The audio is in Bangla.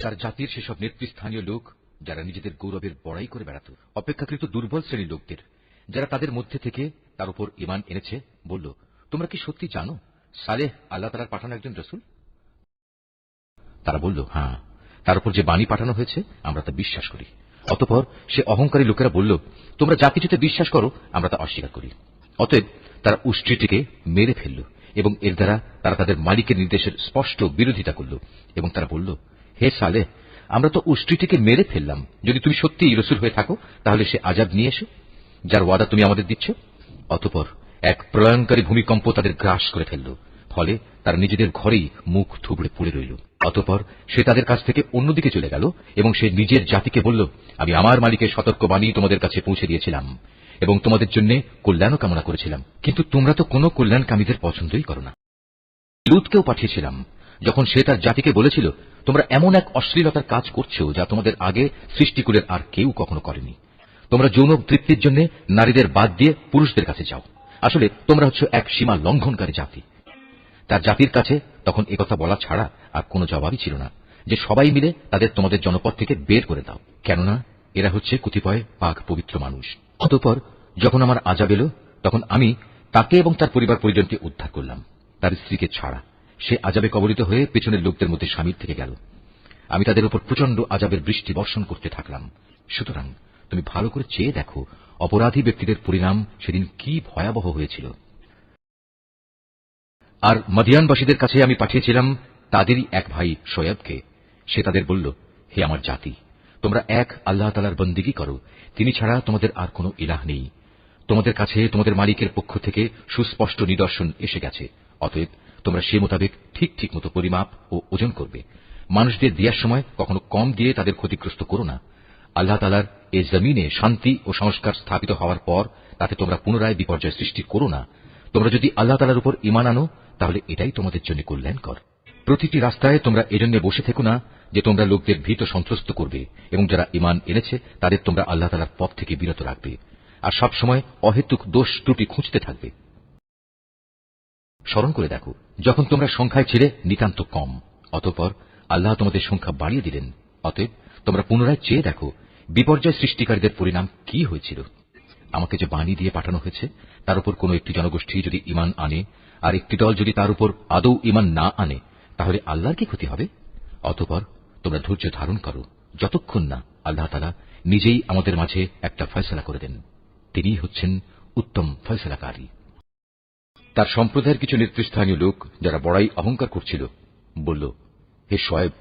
তার জাতির সেসব নেতৃস্থানীয় লোক যারা নিজেদের গৌরবের বড়াই করে বেড়াত অপেক্ষাকৃত দুর্বল শ্রেণীর লোকদের যারা তাদের মধ্যে থেকে তার উপর ঈমান এনেছে বলল, তোমরা কি সত্যি জানো সালেহ আল্লাহ তাআলার পাঠানো একজন রাসূল? তারা বলল, হ্যাঁ, তার উপর যে বাণী পাঠানো হয়েছে আমরা তা বিশ্বাস করি। অতঃপর সে অহংকারী লোকেরা বলল, তোমরা যা কিছুতে বিশ্বাস করো আমরা তা অস্বীকার করি। অতএব তারা উষ্ট্রীটিকে মেরে ফেলল এবং এর দ্বারা তারা তাদের মালিকের নির্দেশের স্পষ্ট বিরোধিতা করল এবং তারা বলল, হে সালেহ, আমরা তো উষ্ট্রীটিকে মেরে ফেললাম, যদি তুমি সত্যিই রাসূল হয়ে থাকো তাহলে সে আযাব নিয়ে এসো যার ওয়াদা তুমি আমাদের দিচ্ছ। অতঃপর এক প্রলয়ঙ্কারী ভূমিকম্প তাদের গ্রাস করে ফেলল, ফলে তারা নিজেদের ঘরেই মুখ থুবড়ে পড়ে রইল। অতঃপর সে তাদের কাছ থেকে অন্যদিকে চলে গেল এবং সে নিজের জাতিকে বলল, আমি আমার মালিকের সতর্কবাণী তোমাদের কাছে পৌঁছে দিয়েছিলাম এবং তোমাদের জন্য কল্যাণও কামনা করেছিলাম, কিন্তু তোমরা তো কোনো কল্যাণকামীদের পছন্দই করো না। লূতকেও পাঠিয়েছিলাম যখন সে তার জাতিকে বলেছিল, তোমরা এমন এক অশ্লীলতার কাজ করছো যা তোমাদের আগে সৃষ্টিকুলের আর কেউ কখনো করেনি। তোমরা যৌন তৃপ্তির জন্য নারীদের বাদ দিয়ে পুরুষদের কাছে যাও। আসলে তোমরা হচ্ছে এক সীমা লঙ্ঘনকারী জাতি। তার জাতির কাছে তখন একথা বলা ছাড়া আর কোনো জবাবই ছিল না যে সবাই মিলে তাদের তোমাদের জনপদ থেকে বের করে দাও, কেননা এরা হচ্ছে কতিপয় পাক পবিত্র মানুষ। অতঃপর যখন আমার আযাব এলো তখন আমি তাকে এবং তার পরিবার পরিজনকে উদ্ধার করলাম, তার স্ত্রীকে ছাড়া। সে আযাবে কবলিত হয়ে পেছনের লোকদের মধ্যে শামিল থেকে গেল। আমি তাদের উপর প্রচন্ড আযাবের বৃষ্টি বর্ষণ করতে থাকলাম। সুতরাং তুমি ভালো করে চেয়ে দেখো অপরাধী ব্যক্তিদের পরিণাম সেদিন কি ভয়াবহ হয়েছিল। আর মদিয়ানবাসীদের কাছে আমি পাঠিয়েছিলাম তাদেরই এক ভাই শোয়েবকে। সে তাদের বলল, হে আমার জাতি, তোমরা এক আল্লাহ তাআলার বন্দেগী করো, তিনি ছাড়া তোমাদের আর কোনো ইলাহ নেই। তোমাদের কাছে তোমাদের মালিকের পক্ষ থেকে সুস্পষ্ট নিদর্শন এসে গেছে। অতএব তোমরা সে মোতাবেক ঠিক ঠিক মতো পরিমাপ ও ওজন করবে। মানুষদের দেওয়ার সময় কখনো কম দিয়ে তাদের ক্ষতিগ্রস্ত করো না। আল্লাহ তাআলার এ জমিনে শান্তি ও সংস্কার স্থাপিত হওয়ার পর তাতে তোমরা পুনরায় বিপর্যয় সৃষ্টি করো না। তোমরা যদি আল্লাহ তাআলার উপর ঈমান আনো তাহলে এটাই তোমাদের জন্য কল্যাণকর। প্রতিটি রাস্তায় তোমরা এজন্য বসে থেকো না যে তোমরা লোকদের ভীত সন্ত্রস্ত করবে, এবং যারা ঈমান এনেছে তাদের তোমরা আল্লাহ তাআলার পথ থেকে বিরত রাখবে, আর সবসময় অহেতুক দোষ ত্রুটি খুঁজতে থাকবে। স্মরণ করে দেখো যখন তোমরা সংখ্যায় ছিলে নিতান্ত কম, অতঃপর আল্লাহ তোমাদের সংখ্যা বাড়িয়ে দিলেন। অতএব তোমরা পুনরায় চেয়ে দেখো বিপর্যয় সৃষ্টিকারীদের পরিণাম কি হয়েছিল। আমাকে যে বাণী দিয়ে পাঠানো হয়েছে তার উপর কোন একটি জনগোষ্ঠী যদি ঈমান আনে আর একটি দল যদি তার উপর আদৌ ঈমান না আনে তাহলে আল্লাহর কি ক্ষতি হবে? অতঃপর তোমরা ধৈর্য ধারণ করো যতক্ষণ না আল্লাহ তাআলা নিজেই আমাদের মাঝে একটা ফয়সালা করে দেন। তিনিই হচ্ছেন উত্তম ফয়সালাকারী। তার সম্প্রদায়ের কিছু নেতৃস্থানীয় লোক যারা বড়াই অহংকার করছিল বলল, হে শোয়েব,